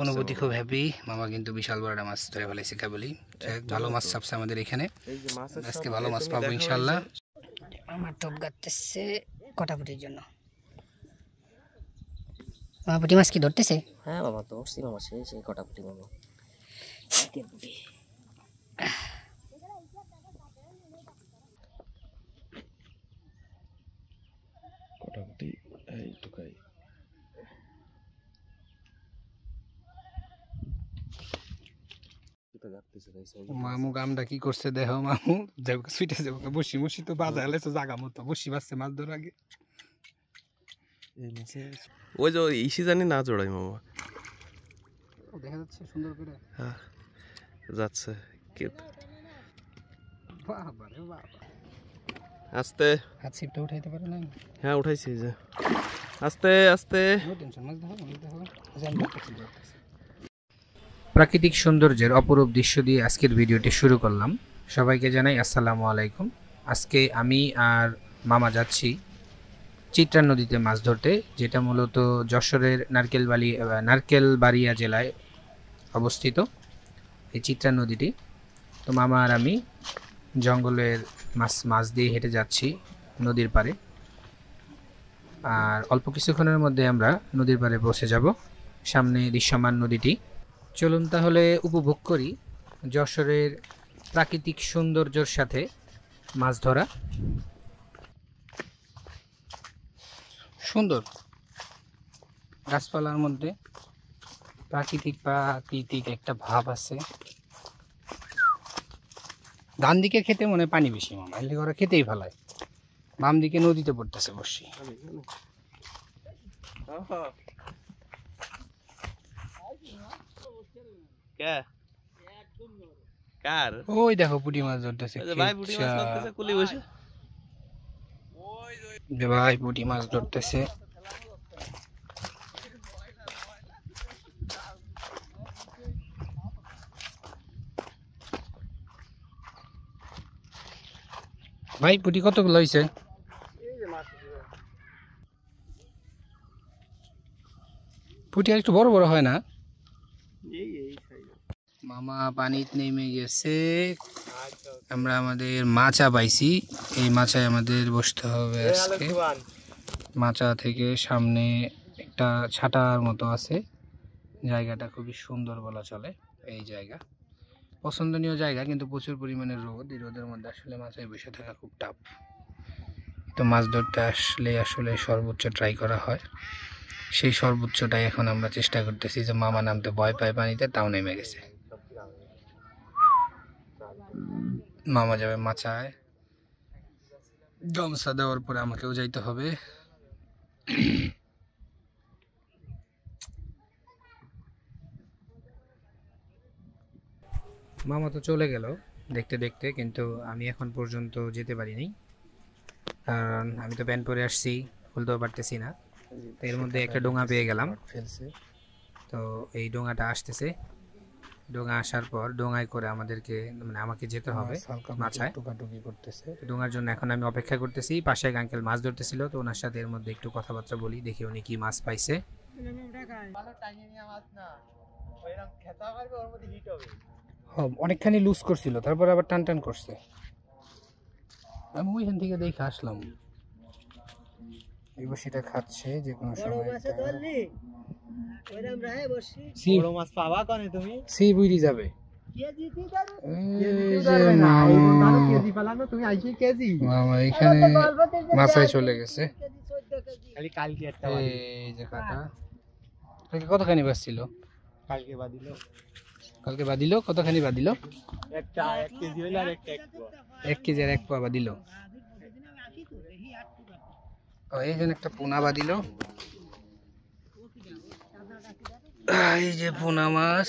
অনুভূতি খুব হ্যাপি। মামা কিন্তু বিশাল বড় একটা মাছ ধরে ফেলেছে কেবলই। ভালো মাছ চাপছে আমাদের এখানে, আজকে ভালো মাছ পাবো ইনশাল্লাহ। আমার টোপ গাড়তেছে কটাপুটির জন্য। মামা পুঁটি মাছ কি ধরতেছে? হ্যাঁ বাবা, ধরছি মামা, সেই কটাপুটি মামা। কটাপুটি এই টুকাই। মামু গামটা কি করছে দেখো। মামু যাবো সুইটে যাবো, বসি মসি তো বাজা হলে তো জাগা মতো বসি বাজছে মাছ ধরার আগে। ওই যে ইসি জানি না জোড়াই মামা, দেখা যাচ্ছে সুন্দর করে। হ্যাঁ যাচ্ছে। বাবা রে বাবা, আস্তে হাত সিপটা উঠাইতে পারে না? হ্যাঁ উঠাইছি যে, আস্তে আস্তে। প্রাকৃতিক সৌন্দর্যের অপরূপ দৃশ্য দিয়ে আজকের ভিডিওটি শুরু করলাম। সবাইকে জানাই আসসালামু আলাইকুম। আজকে আমি আর মামা যাচ্ছি চিত্রা নদীতে মাছ ধরতে, যেটা মূলত যশোরের নারকেলবাড়িয়া জেলায় অবস্থিত এই চিত্রা নদীটি। তো মামা আর আমি জঙ্গলের মাছ দিয়ে হেঁটে যাচ্ছি নদীর পাড়ে, আর অল্প কিছুক্ষণের মধ্যে আমরা নদীর পাড়ে পৌঁছে যাব। সামনে দৃশ্যমান নদীটি। চলুন তাহলে উপভোগ করি যশোরের প্রাকৃতিক সৌন্দর্যের সাথে মাছ ধরা। সুন্দর গাছপালার মধ্যে প্রাকৃতিক একটা ভাব আছে। ডান দিকের খেতে মনে পানি বেশি মামা, এলে ওরা খেতেই ফেলায়। বাম দিকে নদীতে পড়তেছে বসি। ওই দেখো পুঁটি মাছ ধরতেছে ভাই, পুঁটি মাছ ধরতেছে। ভাই পুঁটি কতগুলো হয়েছে? পুঁটি আর একটু বড় বড় হয় না? মামা পানিতে নেমে গেছে, আমরা আমাদের মাচা পাইছি। এই মাচায় আমাদের বসতে হবে আজকে। মাচা থেকে সামনে একটা ছাটার মতো আছে, জায়গাটা খুবই সুন্দর বলা চলে। এই জায়গা পছন্দনীয় জায়গা, কিন্তু প্রচুর পরিমাণে রোদ। এই রোদের মধ্যে আসলে মাচায় বসে থাকা খুব টাফ। তো মাছ ধরতে আসলে সর্বোচ্চ ট্রাই করা হয়, সেই সর্বোচ্চটাই এখন আমরা চেষ্টা করতেছি। যে মামা নামতে ভয় পায় পানিতে, তাও নেমে গেছে। মামা যাবে মাচায়, গামছা দেওয়ার পরে আমাকেও যাইতে হবে। মামা তো চলে গেল দেখতে দেখতে, কিন্তু আমি এখন পর্যন্ত যেতে পারিনি, কারণ আমি তো প্যান্ট পরে আসছি, খুলতেও পারতেছি না। তো এর মধ্যে একটা ডোঙা পেয়ে গেলাম ফেলছে। তো এই ডোঙাটা আসতেছে, ডোঙা আসার পর ডোঙায় করে আমাকে যেতে হবে মাছায়। টুকাটুকি করতেছে ডোঙার জন্য। এখন আমি অপেক্ষা করতেছি, পাশে এক আঙ্কেল মাছ ধরতেছিল, তো ওনার সাথে এর মধ্যে একটু কথাবার্তা বলি, দেখি উনি কি মাছ পাইছে। অনেকখানি লুজ করছিল, তারপর আবার টান টান করছে। আমি ওইখান থেকে দেখে আসলাম, এই বসিটা খাচ্ছে যে কোনো সময়। সি বুইরি যাবে এখানে মাছায় চলে গেছে। কতখানি বাঁচছিল? কালকে বাদিল। কতখানি বাদিল? 1 কেজি আর 1 পোয়া বাদিল। এই জন্য একটা পোনা বাদিল। এই যে পোনা মাছ,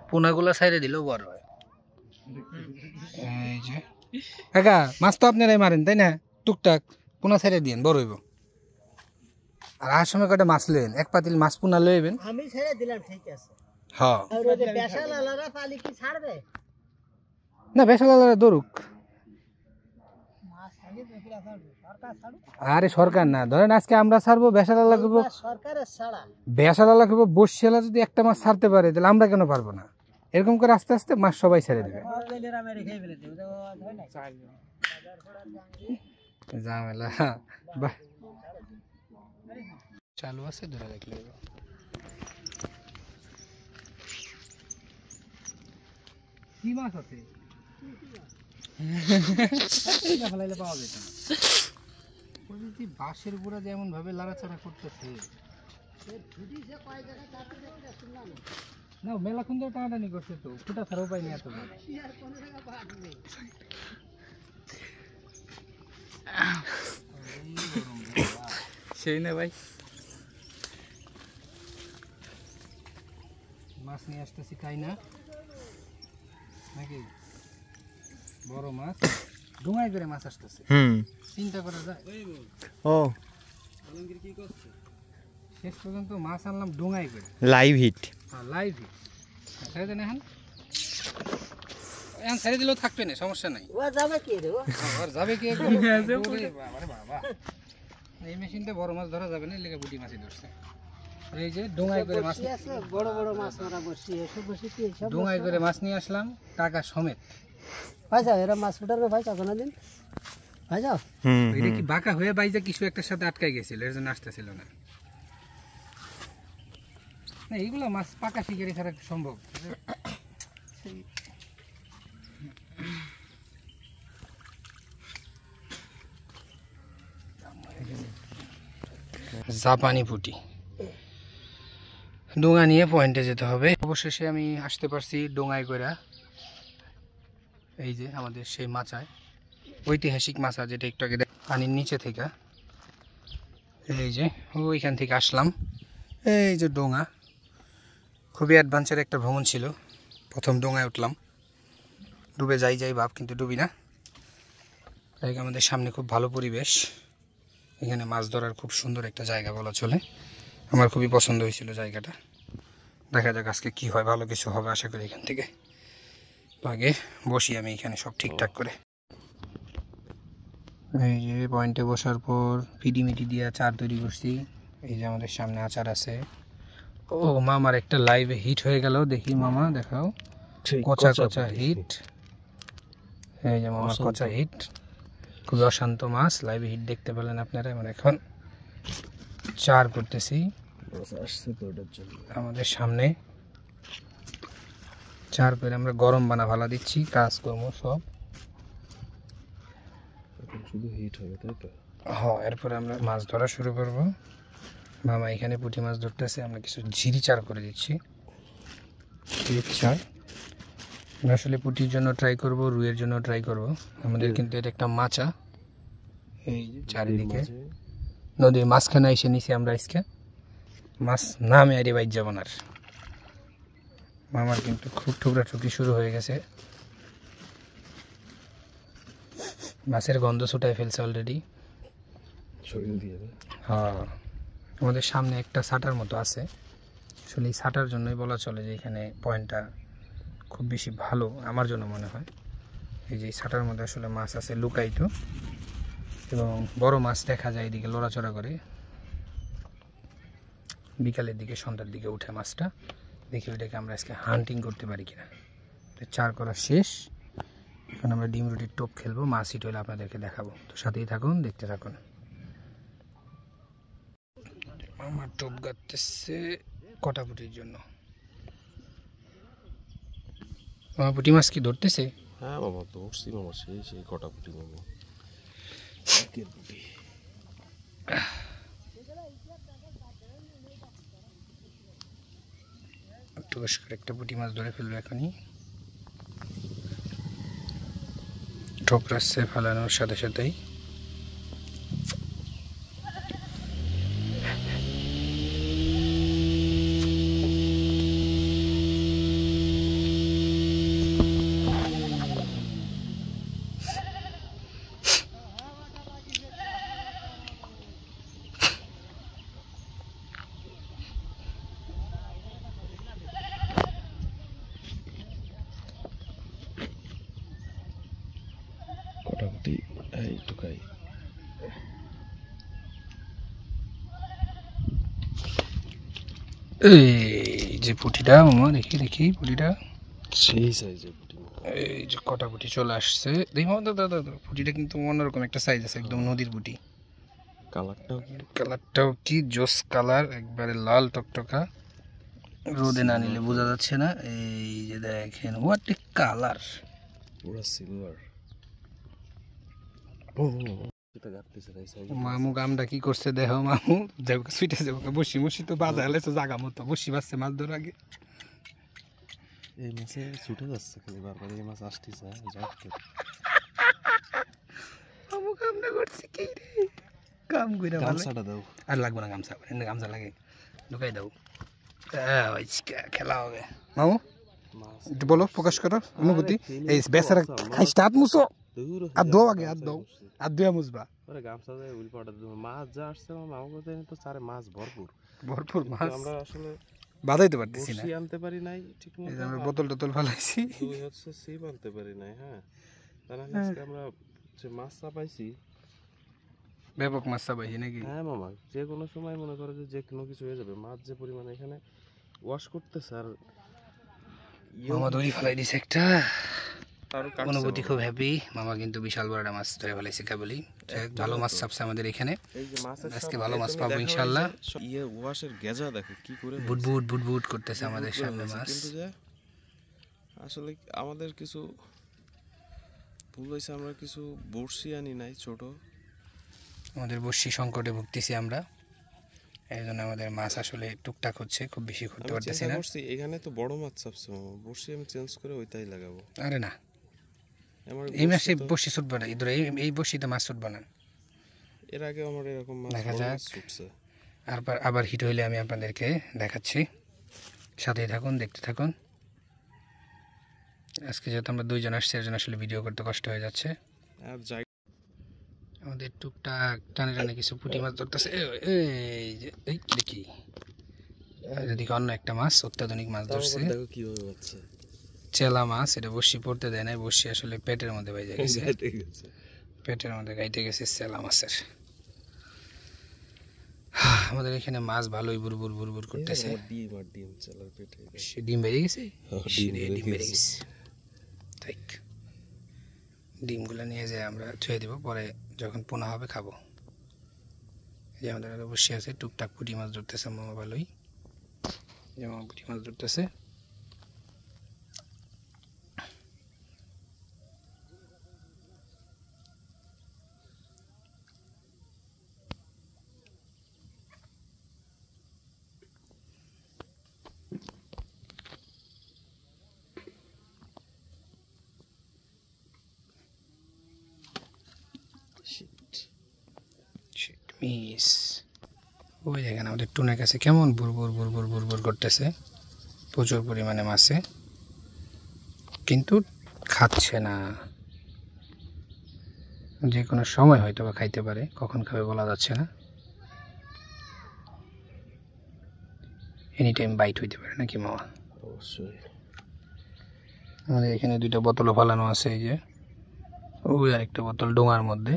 পোনাগুলা সাইডে দিলেও বড় হয়। এই যে কাকা, মাছ তো আপনারাই মারেন তাই না? টুকটাক পোনা সাইডে দিন, বড় হইব। আর আর সময় কটা মাছ লইবেন, 1 পাতিল মাছ পোনা লইবেন। আমি ছেড়ে দিলাম, ঠিক আছে। হ্যাঁ, বেশালালারা পালি কি ছাড়বে না? বেশালালারা দরুক, আরে সরকার না, ধরেন আজকে আমরা ছাড়বো, বেসালা লাগবো, বেসালা লাগবো, বসিয়ালা যদি একটা মাছ ছাড়তে পারে তাহলে আমরা কেন পারবো না? এরকম করে আস্তে আস্তে মাছ সবাই ছেড়ে দেবে। ঝামেলা বাহ, চালু আছে, ধরে রাখলে কি মাছ আছে পাওয়া যেত না। বাঁশের গুঁড়া যেমন ভাবে লাড়াচাড়া করতেছে না, মেলাক্ষণ ধরে টানাটানি করছে তো, ফুটা ছাড়াও পাইনি এত। সেই না ভাই, মাছ নিয়ে আসতেছি, খাই না নাকি? বড় মাছ ডুঙাই করে মাছ আসতেছে, চিন্তা করা যায়। ও শেষ পর্যন্ত মাছ আনলাম ডুঙাই করে, লাইভ হিট। হ্যাঁ লাইভ হিট। ছেড়ে দেন এখন, এখন ছেড়ে দিলেও থাকবে না, সমস্যা নাই। যাবে কি বাবা, এই মেশিনটা বড় মাছ ধরা যাবে না, লেগে বুটি মাছই ধরছে। এই যে ডুঙাই করে মাছ, বড় বড় মাছ মারা বসি, ডুঙাই করে মাছ নিয়ে আসলাম টাকা সমেত। ভাই যাও, এরা মাছ ফুটার ভাই যাও কোনদিন, ভাই যাও। এটা কি বাঁকা হয়ে বাইজা কিছু একটার সাথে আটকাই গেছিল, এর জন্য আসতেছিল না। না এইগুলো মাছ পাকা শিকারি ছাড়া সম্ভব। জাপানি পুঁটি, ডোঙা নিয়ে পয়েন্টে যেতে হবে। অবশেষে আমি আসতে পারছি ডোঙায় কইরা। এই যে আমাদের সেই মাচায়, ঐতিহাসিক মাছা, যেটা একটু আগে পানির নিচে থেকে, এই যে ওইখান থেকে আসলাম। এই যে ডোঙা, খুবই অ্যাডভেঞ্চার একটা ভ্রমণ ছিল। প্রথম ডোঙায় উঠলাম, ডুবে যাই ভাব, কিন্তু ডুবি না। তাই আমাদের সামনে খুব ভালো পরিবেশ, এখানে মাছ ধরার খুব সুন্দর একটা জায়গা বলা চলে। আমার খুবই পছন্দ হয়েছিল জায়গাটা। দেখা যাক আজকে কি হয়, ভালো কিছু হবে আশা করি এখান থেকে। আগে বসি আমি এখানে সব ঠিকঠাক করে। এই যে পয়েন্টে বসার পর ফিডিমিটি দিয়ে আচার তৈরি করছি। এই যে আমাদের সামনে আচার আছে। ও মামার একটা লাইভে হিট হয়ে গেল, দেখি মামা দেখাও। কচা কচা হিট, এই যে মামার কচা হিট, খুবই অশান্ত মাছ। লাইভে হিট দেখতে পেলেন আপনারা। আমরা এখন চার করতেছি আমাদের সামনে, চার করে আমরা গরম বানা ভালা দিচ্ছি, কাজকর্ম সব শুধু হিট হবে, তাই তো? হ্যাঁ, এরপরে আমরা মাছ ধরা শুরু করব। মামা এখানে পুঁটি মাছ ধরতেছে, আমরা কিছু ঝিরি চার করে দিচ্ছি। চার আমরা আসলে পুঁটির জন্য ট্রাই করব, রুইয়ের জন্য ট্রাই করব। আমাদের কিন্তু এটা একটা মাচা, এই চারিদিকে নদীর মাঝখানে এসে নিছি আমরা। আজকে মাছ নামে আরে বাইর যাব না। মামার কিন্তু খুব ঠুকরা ঠুকরি শুরু হয়ে গেছে, মাছের গন্ধ ছুটাই ফেলছে অলরেডি। হ্যাঁ, আমাদের সামনে একটা সাটার মতো আছে। আসলে এই সাটার জন্যই বলা চলে যে এখানে পয়েন্টটা খুব বেশি ভালো আমার জন্য মনে হয়। এই যে সাটার মধ্যে আসলে মাছ আছে লুকায়িত, এবং বড় মাছ দেখা যায় এদিকে লড়াচড়া করে। বিকালের দিকে সন্ধ্যার দিকে উঠে মাছটা, দেখি ওইটাকে আমরা আজকে হান্টিং করতে পারি কিনা। চার করা শেষ, এখন আমরা ডিম রুটির টোপ খেলবো, মাছ হিট হলে আপনাদেরকে দেখাবো। তো সাথেই থাকুন, দেখতে থাকুন। আমার টোপ গাঁততেছে কটা পুটির জন্য। আমার পুঁটি মাছ কি ধরতেছে? হ্যাঁ বাবা, ধরছি মামা, সেই কটা পুঁটি মামা। একটা পুঁটি মাছ ধরে ফেলবো এখনই। টোপ রাখছে ফেলানোর সাথে সাথেই। কটা পুঁটি এই টুকাই এই যে পুঁটিটা মামা, দেখি দেখি পুঁটিটা, সেই সাইজের পুঁটি মামা। এই যে কটা পুঁটি চলে আসছে, দেখি মামা, দাদা পুঁটিটা কিন্তু অন্যরকম একটা সাইজ আছে, একদম নদীর পুঁটি। কালারটাও কি জোস কালার, একবারে লাল টকটকা, রোদে না নিলে বোঝা যাচ্ছে না। এই যে দেখেন, হোয়াট এ কালার, পুরো সিলভার। মামু গামটা কি করছে দেখো মামু, যাবো সুইটে যাবো, বসি মসি তো বাজা হলে তো জাগা মতো বসি বাজছে মাছ ধরার আগে। এই মাছে ছুটে যাচ্ছে খালি বারবার, এই মাছ আসতেছে মামু গামটা করছে কি রে, কাম কইরা ভালো। গামছাটা দাও। আর লাগবে না গামছা, এনে গামছা লাগে, ঢুকাই দাও, খেলা হবে। মামু একটু বলো, প্রকাশ করো অনুভূতি। এই বেচারা খাইছে, হাত মুছো, আর দো আগে, হাত দাও, আর দুয়া মুছবা। গামছা দিয়ে উল পাটা দেবো, মাছ যা আসছে আমার মামা কোথায় তো চারে মাছ ভরপুর ভরপুর মাছ, আমরা আসলে বাজাইতে পারতেছি না, বড়শি আনতে পারি নাই ঠিক এই যে মতো, আমরা বোতল টোতল ফেলাইছি, দুই হচ্ছে সিপ আনতে পারি নাই। হ্যাঁ, তাহলে আজকে আমরা যে মাছ চাপাইছি, ব্যাপক মাছ চাপাইছি নাকি? হ্যাঁ মামা, যে কোনো সময় মনে করো যে কোনো কিছু হয়ে যাবে। মাছ যে পরিমাণে এখানে ওয়াশ করতেছে, আর মামা দড়ি ফেলাই দিছে একটা, অনুভূতি খুব হ্যাপি। মামা কিন্তু বিশাল বড় একটা মাছ ধরে ফেলাইছে কেবলই, ভালো মাছ চাপছে আমাদের এখানে, আজকে ভালো মাছ পাবো ইনশাআল্লাহ। ইয়ে ওয়াশের গেজা দেখো কি করে বুটবুট বুটবুট করতেছে আমাদের সামনে মাছ। কিন্তু যে আসলে আমাদের কিছু ভুল হয়েছে, আমরা কিছু বড়শি আনি নাই ছোট, আমাদের বড়শি সংকটে ভুগতেছি আমরা, এই জন্য আমাদের মাছ আসলে টুকটাক হচ্ছে, খুব বেশি করতে পারতেছি না। এখানে তো বড় মাছ চাপছে মামা, বড়শি আমি চেঞ্জ করে ওইটাই লাগাবো। আরে না, এই মাসে বড়শি ছুটবে না, এই বড়শিতে মাছ ছুটবে না। এর আগে আমার এরকম মাছ দেখা যাক, ছুটছে। আবার হিট হইলে আমি আপনাদেরকে দেখাচ্ছি, সাথেই থাকুন, দেখতে থাকুন। আজকে যেহেতু আমরা দুইজন আসছি, এর জন্য আসলে ভিডিও করতে কষ্ট হয়ে যাচ্ছে। আর যাই আমাদের টুকটাক টানে টানে কিছু পুঁটি মাছ ধরতেছে, এই যে এই দেখি, এদিকে অন্য একটা মাছ, অত্যাধুনিক মাছ ধরছে, দেখো কিভাবে হচ্ছে চেলা মাছ। এটা বড়শি পড়তে দেয় না, বড়শি আসলে পেটের মধ্যে বাইজে গেছে, পেটের মধ্যে গাইতে গেছে চেলা মাছের। আমাদের এখানে মাছ ভালোই বুরবুর বুরবুর করতেছে। ডিম বেরিয়ে গেছে, ডিম বেরিয়ে গেছে, ঠিক। ডিমগুলো নিয়ে যেয়ে আমরা ছুঁয়ে দেবো, পরে যখন পোনা হবে খাবো। এই যে আমাদের বসে আছে, টুকটাক পুঁটি মাছ ধরতেছে মামা, ভালোই যেমন পুঁটি মাছ ধরতেছে। মিস ওই দেখেন আমাদের টুনের কাছে কেমন বুরবুর বুরবুর বুরবুর করতেছে, প্রচুর পরিমাণে মাছে, কিন্তু খাচ্ছে না। যে কোনো সময় হয়তো বা খাইতে পারে, কখন খাবে বলা যাচ্ছে না, এনি টাইম বাইট হইতে পারে নাকি মামা? অবশ্যই। আমাদের এখানে দুইটা বোতলও ফালানো আছে, এই যে ওই আরেকটা বোতল ডোঙার মধ্যে,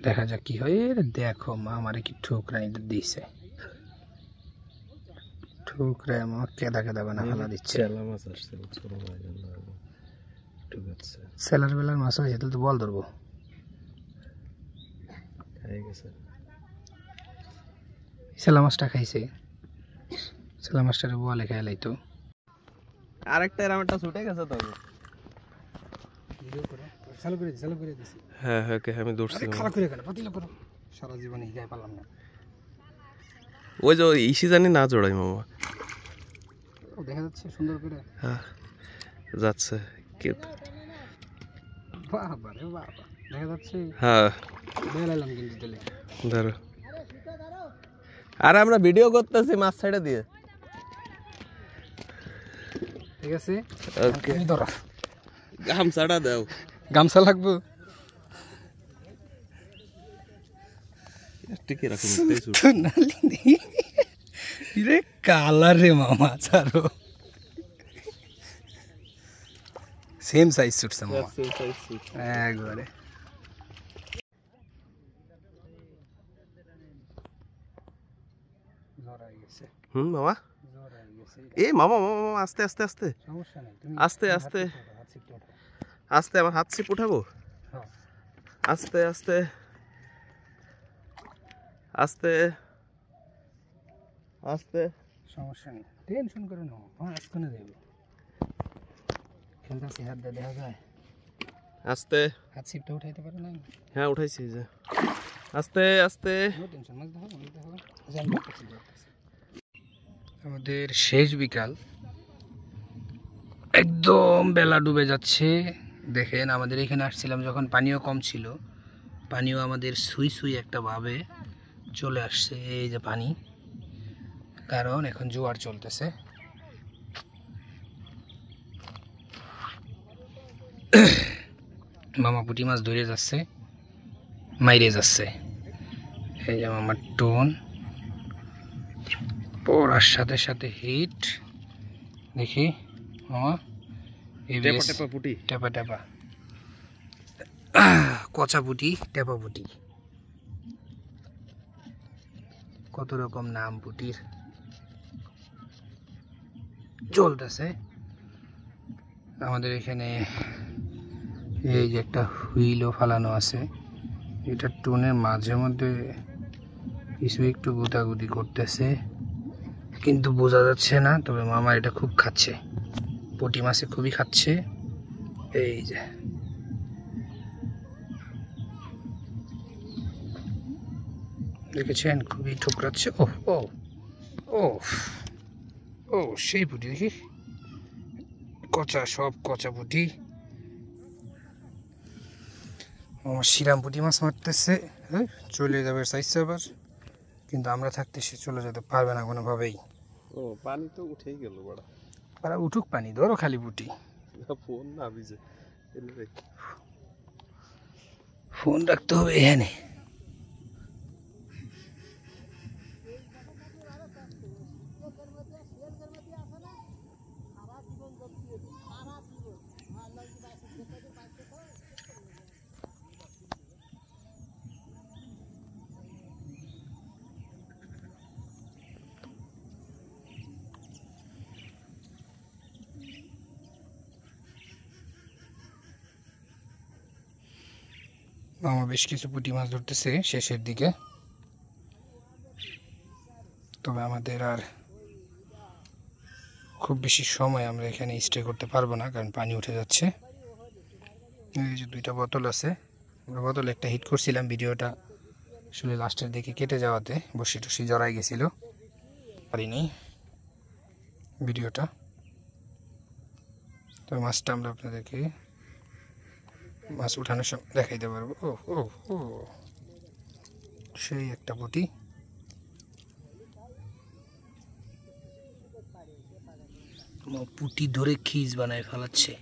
দেখা যাক কি হয়। দেখো মা আমারে কি ঠুকরানি দিছে, ঠুকরে মা কেদা কেদা বানা ফেলা দিচ্ছে। সেলার বেলার মাছ হয়েছে, তাহলে তো বল ধরবো। সেলা মাছটা খাইছে, সেলা মাছটারে বলে খেয়ালাই তো। আরেকটা এরকম একটা ছুটে গেছে তো, চালু করে দিছি। হ্যাঁ হ্যাঁ আমি দৌড়ছি, খারাপ করে গেল পাতিলা করো, সারা জীবনে গায়ে পারলাম না। ওই যে ইসি জানি না জোড়াই মামা, দেখা যাচ্ছে সুন্দর করে। হ্যাঁ যাচ্ছে, বাবা রে বাবা, দেখা যাচ্ছে। হ্যাঁ বেলাইলাম কিন্তু তেলে, ধরো। আর আমরা ভিডিও করতেছি মাছ ছেড়ে দিয়ে, ঠিক আছে। ওকে, ধরো, গামছাটা দাও। গামছা লাগবে, টিকে রাখুন। রে কালার রে মামা, ছাড়ো। সেম সাইজ ছুটছে মামা, একবারে। ধরা গেছে। গেছে, মামা জ্বর হয়ে গেছে। এ মামা মামা মামা আস্তে আস্তে আস্তে সমস্যা নাই, তুমি আস্তে আস্তে আস্তে আমার হাত ছিপ উঠাবো। হ্যাঁ আস্তে আস্তে আস্তে আস্তে। সমস্যা নেই, টেনশন করে নাও, হ্যাঁ আজকে না দেবো খেলতেছি, হাত দিয়ে দেখা যায়। আস্তে হাত ছিপটা উঠাইতে পারো না? হ্যাঁ উঠাইছি যে। আস্তে আস্তে নো টেনশন, মাছ দেখো আমাদের শেষ বিকাল, একদম বেলা ডুবে যাচ্ছে। দেখেন আমাদের এখানে আসছিলাম যখন পানিও কম ছিল, পানিও আমাদের সুই সুই একটা ভাবে চলে আসছে। এই যে পানি, কারণ এখন জোয়ার চলতেছে। মামা পুঁটি মাছ ধরে যাচ্ছে, মাইরে যাচ্ছে। এই যে মামার টোন পড়ার সাথে সাথে হিট। দেখি মামা টেপা টেপা পুটি। টেপা টেপা কচা পুটি, টেপা পুটি, কত রকম নাম পুটির চলতেছে আমাদের এখানে। এই যে একটা হুইলও ফালানো আছে, এটা টোনের মাঝে মধ্যে কিছু একটু গুদাগুদি করতেছে, কিন্তু বোঝা যাচ্ছে না। তবে মামা এটা খুব খাচ্ছে, পুঁটি মাছে খুবই খাচ্ছে। এই যে দেখেছেন, খুবই ঠুকরাচ্ছে। ও ও ও ও সেই পুঁটি, দেখি কচা, সব কচা পুঁটি। আমার শিরাম পুঁটি মাছ মারতেছে, চলে যাবে চাইছে আবার, কিন্তু আমরা থাকতে সে চলে যেতে পারবে না কোনোভাবেই। ও পানি তো উঠেই গেল বড়, ওরা উঠুক, পানি ধরো খালি পুঁটি। ফোন না ভিজে, ফোন রাখতে হবে এখানে। মামা বেশ কিছু পুঁটি মাছ ধরতেছে শেষের দিকে, তবে আমাদের আর খুব বেশি সময় আমরা এখানে স্টে করতে পারবো না, কারণ পানি উঠে যাচ্ছে। এই যে দুইটা বোতল আছে, আমরা বোতল একটা হিট করছিলাম, ভিডিওটা আসলে লাস্টের দিকে কেটে যাওয়াতে বসি টসি জড়াই গেছিল, পারিনি ভিডিওটা। তো মাছটা আমরা আপনাদেরকে মাছ উঠানোর সময় দেখাইতে পারবো। ও ও ও সেই একটা পুঁটি। পুঁটি ধরে খিজ বানায় ফেলাচ্ছে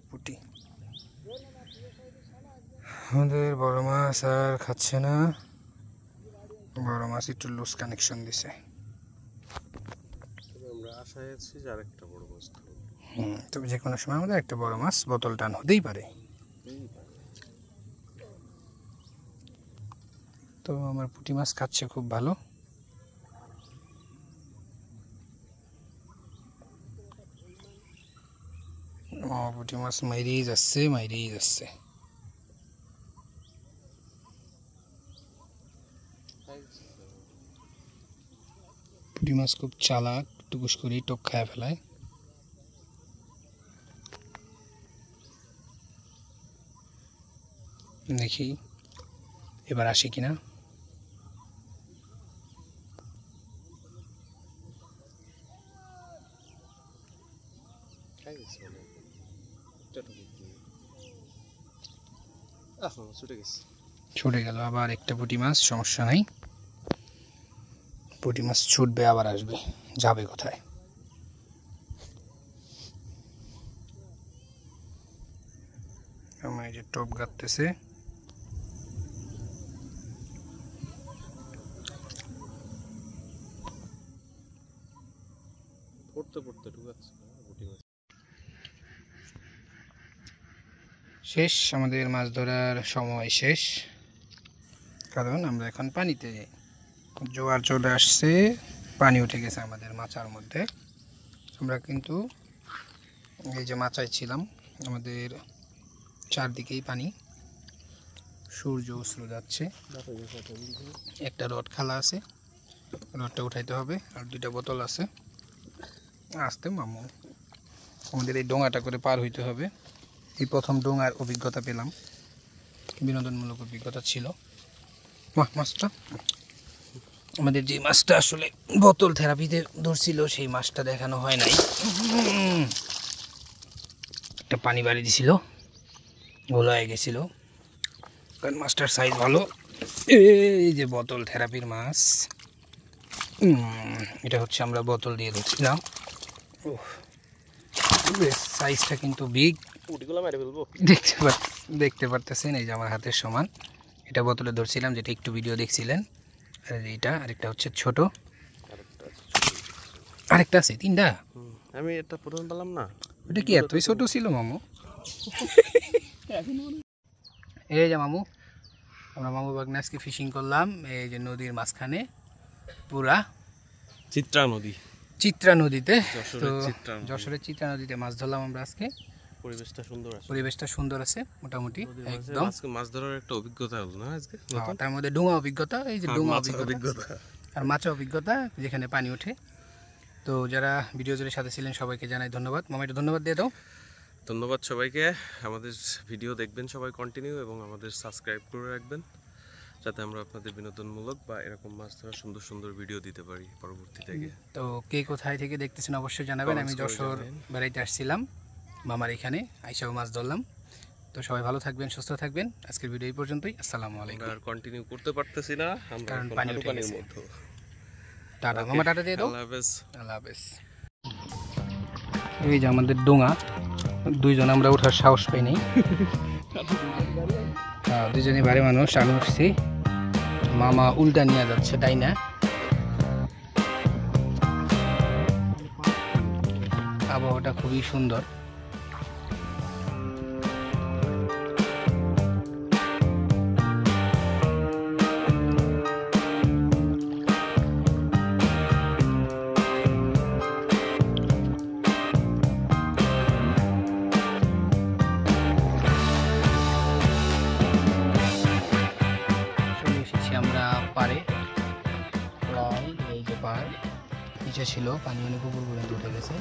পুঁটি। আমাদের বড় মাছ আর খাচ্ছে না, বড় মাছ একটু লুজ কানেকশন দিছে। আমরা আশায় আছি যে আরেকটা বড় মাছ ধরবো। তবে যে কোনো সময় আমাদের একটা বড় মাছ বোতল টান হতেই পারে। তো আমার পুঁটি মাছ খাচ্ছে খুব ভালো। পুঁটি মাছ মাইরেই যাচ্ছে, মাইরেই যাচ্ছে। পুঁটি মাছ খুব চালাক, টুকুস করেই টোপ খায় ফেলায়। দেখি এবার আসে কিনা। ছুটে গেল আবার একটা পুঁটি মাছ, সমস্যা নাই, পুঁটি মাছ ছুটবে আবার আসবে, যাবে কোথায়। আমার এই যে টোপ গাঁথতেছে, শেষ আমাদের মাছ ধরার সময় শেষ, কারণ আমরা এখন পানিতে জোয়ার চলে আসছে, পানি উঠে গেছে আমাদের মাচার মধ্যে। আমরা কিন্তু এই যে মাচায় ছিলাম, আমাদের চারদিকেই পানি, সূর্য অস্ত যাচ্ছে। একটা রড খালা আছে, রডটা উঠাইতে হবে, আর 2টা বোতল আছে। আসতে মামু, আমাদের এই ডোঙাটা করে পার হইতে হবে। এই প্রথম ডোঙার অভিজ্ঞতা পেলাম, বিনোদনমূলক অভিজ্ঞতা ছিল। মাছটা আমাদের যে মাছটা আসলে বোতল থেরাপিতে ধরছিল, সেই মাছটা দেখানো হয় নাই। একটা পানি বাড়ি দিছিল, গোলা হয়ে গেছিল, কারণ মাছটার সাইজ ভালো। এই যে বোতল থেরাপির মাছ, এটা হচ্ছে আমরা বোতল দিয়ে ধরছিলাম। সাইজটা কিন্তু বিগ, দেখতে পারতেছেন। এই যে আমার হাতের সমান, এটা বোতলে ধরছিলাম, যেটা একটু ভিডিও দেখছিলেন। আর এইটা আরেকটা হচ্ছে ছোট, আরেকটা আছে 3টা। আমি এটা প্রথম পেলাম না, ওটা কি এতই ছোট ছিল মামু? এই যে মামু, আমরা মামু বাগনে আজকে ফিশিং করলাম এই যে নদীর মাঝখানে, পুরা চিত্রা নদীতে। তো যশোরের চিত্রা নদীতে মাছ ধরলাম আমরা আজকে। পরিবেশটা সুন্দর আছে মোটামুটি, একদম মাছ ধরার একটা অভিজ্ঞতা হলো না আজকে। তার মধ্যে ডোঙা অভিজ্ঞতা, এই যে ডোঙা অভিজ্ঞতা আর মাছা অভিজ্ঞতা, যেখানে পানি ওঠে। তো যারা ভিডিও জুড়ে সাথে ছিলেন সবাইকে জানাই ধন্যবাদ। মামা একটু ধন্যবাদ দিয়ে দাও। ধন্যবাদ সবাইকে। আমাদের ভিডিও দেখবেন সবাই কন্টিনিউ, এবং আমাদের সাবস্ক্রাইব করে রাখবেন, যাতে আমরা আপনাদের বিনোদনমূলক বা এরকম মাছ ধরার সুন্দর সুন্দর ভিডিও দিতে পারি পরবর্তী থেকে। তো কে কোথায় থেকে দেখতেছেন অবশ্যই জানাবেন। আমি যশোর বেড়াইতে আসছিলাম মামার এখানে, আইসাও মাছ ধরলাম। তো সবাই ভালো থাকবেন, সুস্থ থাকবেন। আজকের ভিডিও এই পর্যন্তই। আসসালামু আলাইকুম। আর কন্টিনিউ করতে পারতেছি না, আমরা কারণ পানির মধ্যে। টাটা মামা, টাটা দিয়ে দাও। আল্লাহ হাফেজ। আল্লাহ হাফেজ। এই যে আমাদের ডোঙা, 2জন আমরা ওঠার সাহস পাই নাই। 2জনই ভারী মানুষ, আমি উঠছি, মামা উল্টা নিয়ে যাচ্ছে, তাই না? আবহাওয়াটা খুবই সুন্দর। আমরা পারে প্রায়, এই যে পার নিচে ছিল, পানি অনেক উপর পর্যন্ত উঠে গেছে।